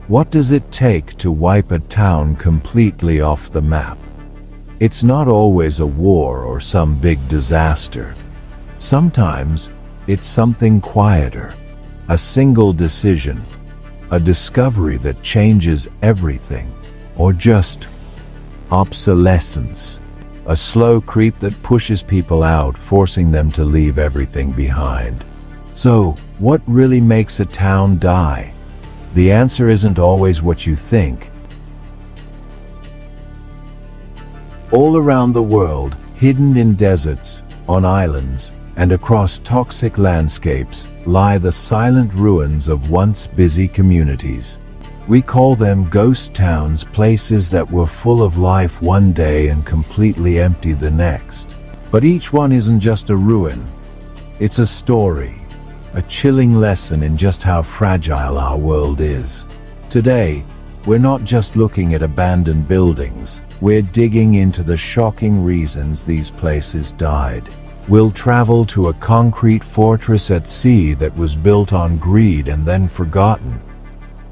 What does it take to wipe a town completely off the map? It's not always a war or some big disaster. Sometimes it's something quieter, a single decision, a discovery that changes everything, or just obsolescence, a slow creep that pushes people out, forcing them to leave everything behind. So, what really makes a town die? The answer isn't always what you think. All around the world, hidden in deserts, on islands, and across toxic landscapes, lie the silent ruins of once busy communities. We call them ghost towns, places that were full of life one day and completely empty the next. But each one isn't just a ruin. It's a story, a chilling lesson in just how fragile our world is. Today, we're not just looking at abandoned buildings, we're digging into the shocking reasons these places died. We'll travel to a concrete fortress at sea that was built on greed and then forgotten.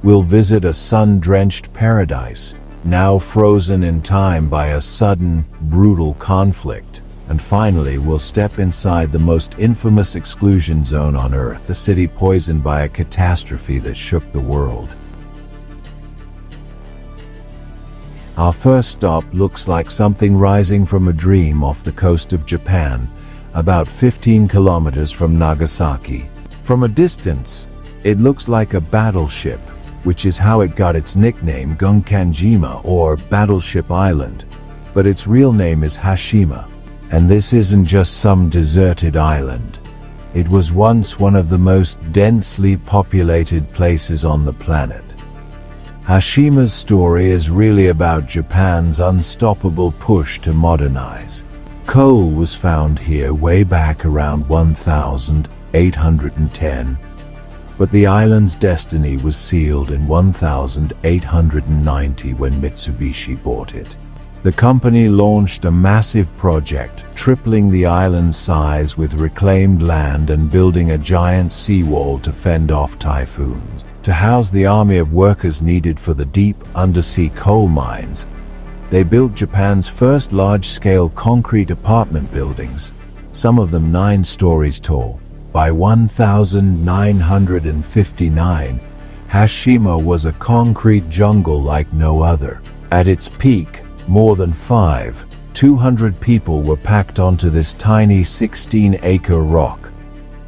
We'll visit a sun-drenched paradise, now frozen in time by a sudden, brutal conflict. And finally, we'll step inside the most infamous exclusion zone on Earth, a city poisoned by a catastrophe that shook the world. Our first stop looks like something rising from a dream off the coast of Japan, about 15 kilometers from Nagasaki. From a distance, it looks like a battleship, which is how it got its nickname Gunkanjima, or Battleship Island. But its real name is Hashima. And this isn't just some deserted island. It was once one of the most densely populated places on the planet. Hashima's story is really about Japan's unstoppable push to modernize. Coal was found here way back around 1810, but the island's destiny was sealed in 1890 when Mitsubishi bought it. The company launched a massive project, tripling the island's size with reclaimed land and building a giant seawall to fend off typhoons. To house the army of workers needed for the deep undersea coal mines, they built Japan's first large-scale concrete apartment buildings, some of them 9 stories tall. By 1959, Hashima was a concrete jungle like no other. At its peak, more than 200 people were packed onto this tiny 16-acre rock.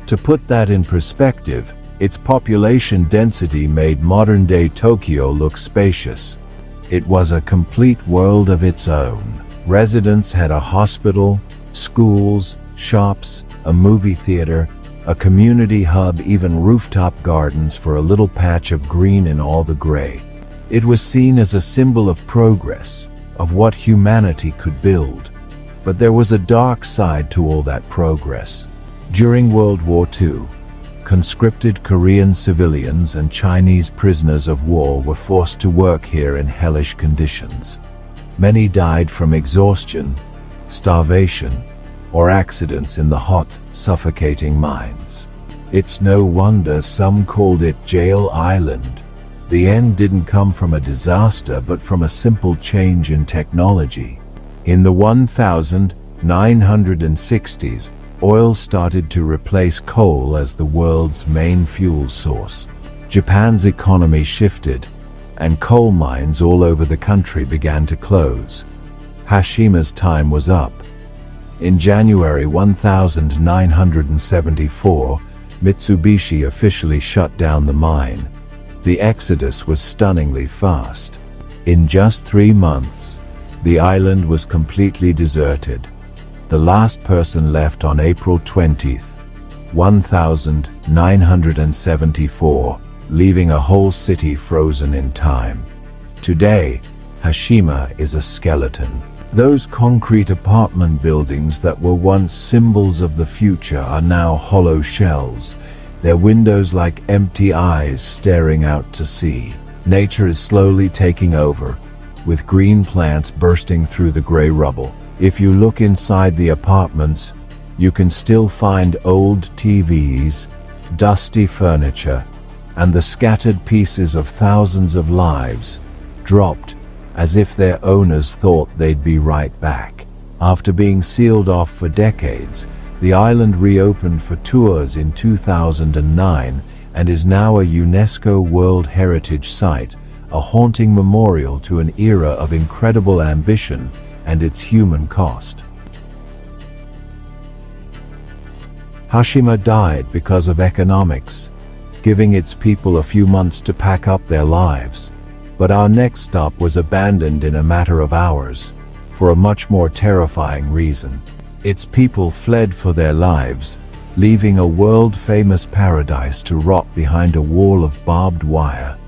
To put that in perspective, its population density made modern-day Tokyo look spacious. It was a complete world of its own. Residents had a hospital, schools, shops, a movie theater, a community hub, even rooftop gardens for a little patch of green in all the gray. It was seen as a symbol of progress, of what humanity could build. But there was a dark side to all that progress. During World War II, conscripted Korean civilians and Chinese prisoners of war were forced to work here in hellish conditions. Many died from exhaustion, starvation, or accidents in the hot, suffocating mines. It's no wonder some called it Jail Island. The end didn't come from a disaster but from a simple change in technology. In the 1960s, oil started to replace coal as the world's main fuel source. Japan's economy shifted, and coal mines all over the country began to close. Hashima's time was up. In January 1974, Mitsubishi officially shut down the mine. The exodus was stunningly fast. In just 3 months, the island was completely deserted. The last person left on April 20, 1974, leaving a whole city frozen in time. Today, Hashima is a skeleton. Those concrete apartment buildings that were once symbols of the future are now hollow shells, their windows like empty eyes staring out to sea. Nature is slowly taking over, with green plants bursting through the gray rubble. If you look inside the apartments, you can still find old TVs, dusty furniture, and the scattered pieces of thousands of lives dropped as if their owners thought they'd be right back. After being sealed off for decades, the island reopened for tours in 2009 and is now a UNESCO World Heritage Site, a haunting memorial to an era of incredible ambition and its human cost. Hiroshima died because of economics, giving its people a few months to pack up their lives. But our next stop was abandoned in a matter of hours, for a much more terrifying reason. Its people fled for their lives, leaving a world-famous paradise to rot behind a wall of barbed wire.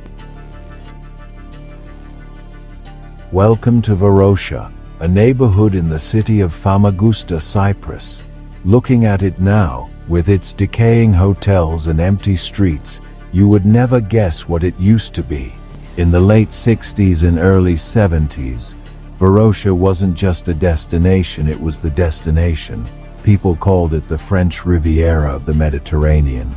Welcome to Varosha, a neighborhood in the city of Famagusta, Cyprus. Looking at it now, with its decaying hotels and empty streets, you would never guess what it used to be. In the late 60s and early 70s, Varosha wasn't just a destination, it was the destination. People called it the French Riviera of the Mediterranean.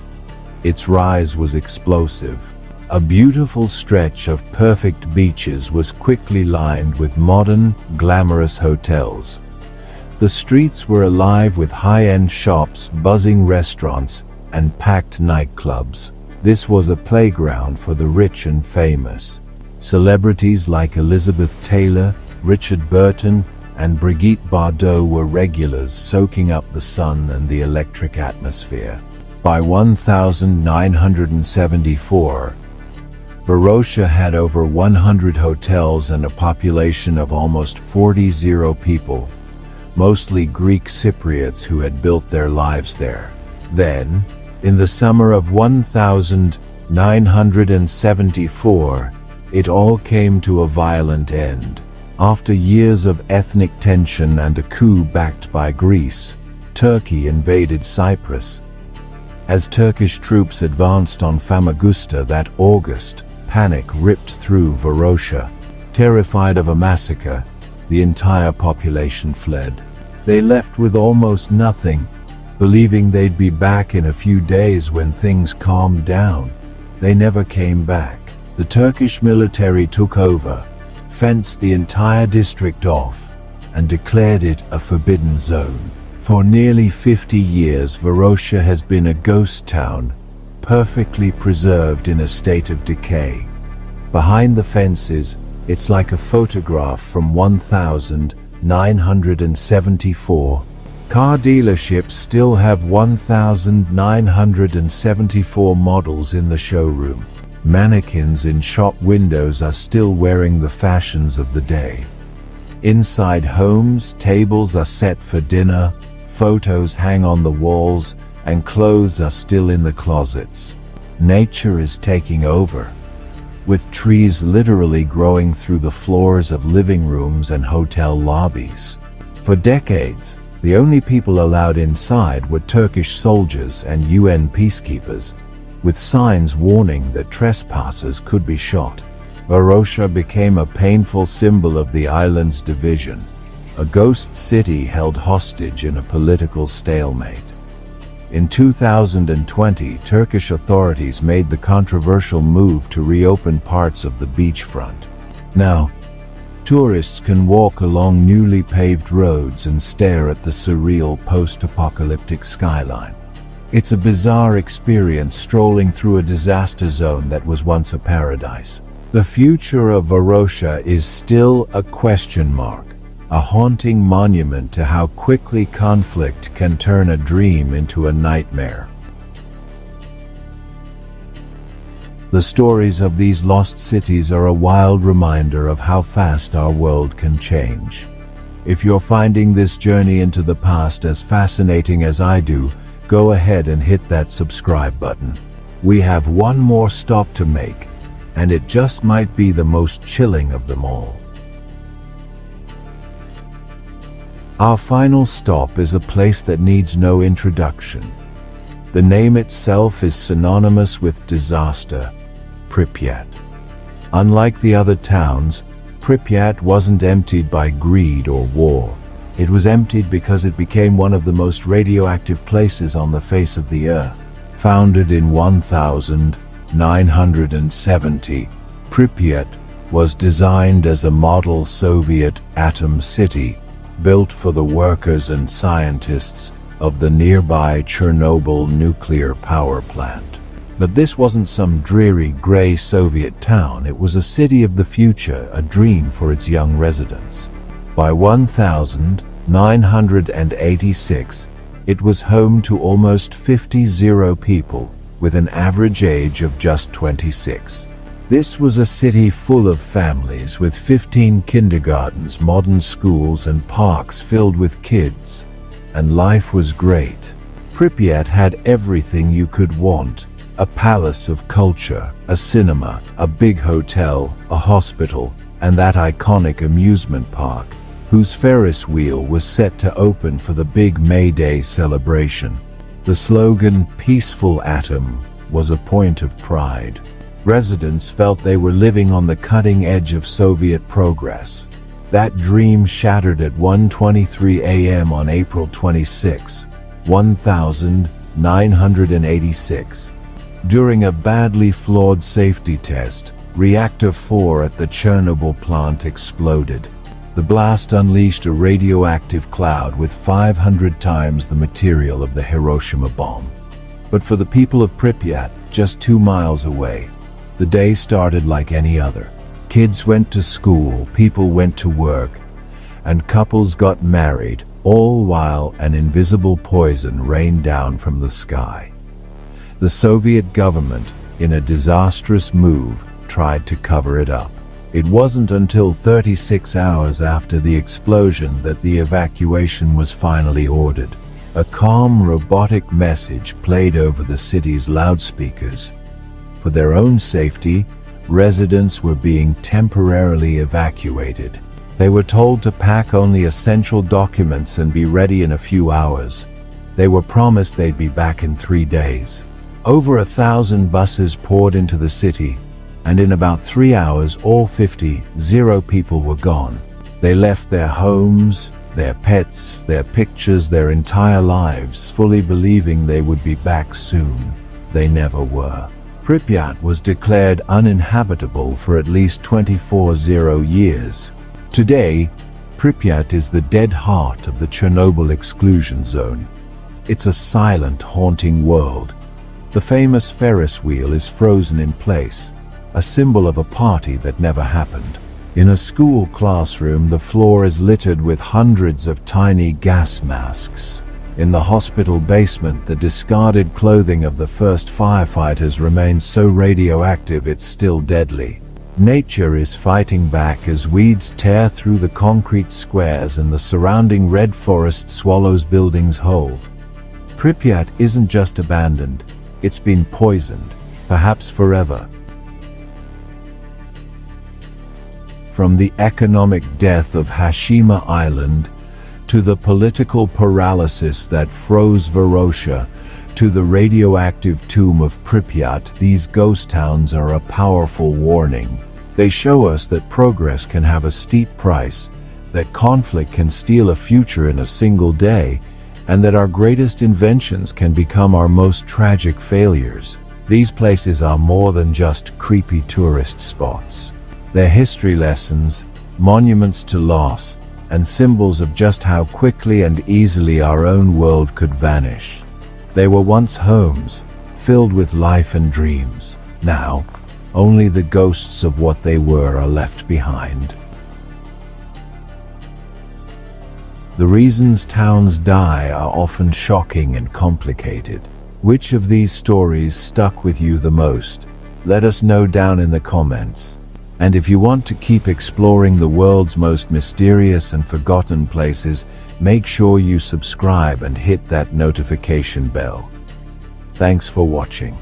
Its rise was explosive. A beautiful stretch of perfect beaches was quickly lined with modern, glamorous hotels. The streets were alive with high-end shops, buzzing restaurants, and packed nightclubs. This was a playground for the rich and famous. Celebrities like Elizabeth Taylor, Richard Burton, and Brigitte Bardot were regulars, soaking up the sun and the electric atmosphere. By 1974, Varosha had over 100 hotels and a population of almost 40 people, mostly Greek Cypriots who had built their lives there. Then, in the summer of 1974, it all came to a violent end. After years of ethnic tension and a coup backed by Greece, Turkey invaded Cyprus. As Turkish troops advanced on Famagusta that August, panic ripped through Varosha. Terrified of a massacre, the entire population fled. They left with almost nothing, believing they'd be back in a few days when things calmed down. They never came back. The Turkish military took over, fenced the entire district off, and declared it a forbidden zone. For nearly 50 years, Varosha has been a ghost town, perfectly preserved in a state of decay. Behind the fences, it's like a photograph from 1974. Car dealerships still have 1974 models in the showroom. Mannequins in shop windows are still wearing the fashions of the day. Inside homes, tables are set for dinner, photos hang on the walls, and clothes are still in the closets. Nature is taking over, with trees literally growing through the floors of living rooms and hotel lobbies. For decades, the only people allowed inside were Turkish soldiers and UN peacekeepers, with signs warning that trespassers could be shot. Varosha became a painful symbol of the island's division, a ghost city held hostage in a political stalemate. In 2020, Turkish authorities made the controversial move to reopen parts of the beachfront. Now, tourists can walk along newly paved roads and stare at the surreal post-apocalyptic skyline. It's a bizarre experience strolling through a disaster zone that was once a paradise. The future of Varosha is still a question mark, a haunting monument to how quickly conflict can turn a dream into a nightmare. The stories of these lost cities are a wild reminder of how fast our world can change. If you're finding this journey into the past as fascinating as I do, go ahead and hit that subscribe button. We have one more stop to make, and it just might be the most chilling of them all. Our final stop is a place that needs no introduction. The name itself is synonymous with disaster: Pripyat. Unlike the other towns, Pripyat wasn't emptied by greed or war. It was emptied because it became one of the most radioactive places on the face of the earth. Founded in 970, Pripyat was designed as a model Soviet atom city, built for the workers and scientists of the nearby Chernobyl nuclear power plant. But this wasn't some dreary gray Soviet town. It was a city of the future, a dream for its young residents. By 1986, it was home to almost 50 people, with an average age of just 26. This was a city full of families, with 15 kindergartens, modern schools, and parks filled with kids. And life was great. Pripyat had everything you could want: a palace of culture, a cinema, a big hotel, a hospital, and that iconic amusement park, whose Ferris wheel was set to open for the big May Day celebration. The slogan, "Peaceful Atom," was a point of pride. Residents felt they were living on the cutting edge of Soviet progress. That dream shattered at 1:23 a.m. on April 26, 1986. During a badly flawed safety test, Reactor 4 at the Chernobyl plant exploded. The blast unleashed a radioactive cloud with 500 times the material of the Hiroshima bomb. But for the people of Pripyat, just 2 miles away, the day started like any other. Kids went to school, people went to work, and couples got married, all while an invisible poison rained down from the sky. The Soviet government, in a disastrous move, tried to cover it up. It wasn't until 36 hours after the explosion that the evacuation was finally ordered. A calm, robotic message played over the city's loudspeakers. For their own safety, residents were being temporarily evacuated. They were told to pack only essential documents and be ready in a few hours. They were promised they'd be back in 3 days. Over 1,000 buses poured into the city, and in about 3 hours, all 50 people were gone. They left their homes, their pets, their pictures, their entire lives, fully believing they would be back soon. They never were. Pripyat was declared uninhabitable for at least 24 years. Today, Pripyat is the dead heart of the Chernobyl exclusion zone. It's a silent, haunting world. The famous Ferris wheel is frozen in place, a symbol of a party that never happened. In a school classroom, the floor is littered with hundreds of tiny gas masks. In the hospital basement, the discarded clothing of the first firefighters remains so radioactive it's still deadly. Nature is fighting back as weeds tear through the concrete squares and the surrounding red forest swallows buildings whole. Pripyat isn't just abandoned, it's been poisoned, perhaps forever. From the economic death of Hashima Island, to the political paralysis that froze Varosha, to the radioactive tomb of Pripyat, these ghost towns are a powerful warning. They show us that progress can have a steep price, that conflict can steal a future in a single day, and that our greatest inventions can become our most tragic failures. These places are more than just creepy tourist spots. They're history lessons, monuments to loss, and symbols of just how quickly and easily our own world could vanish. They were once homes, filled with life and dreams. Now, only the ghosts of what they were are left behind. The reasons towns die are often shocking and complicated. Which of these stories stuck with you the most? Let us know down in the comments. And if you want to keep exploring the world's most mysterious and forgotten places, make sure you subscribe and hit that notification bell. Thanks for watching.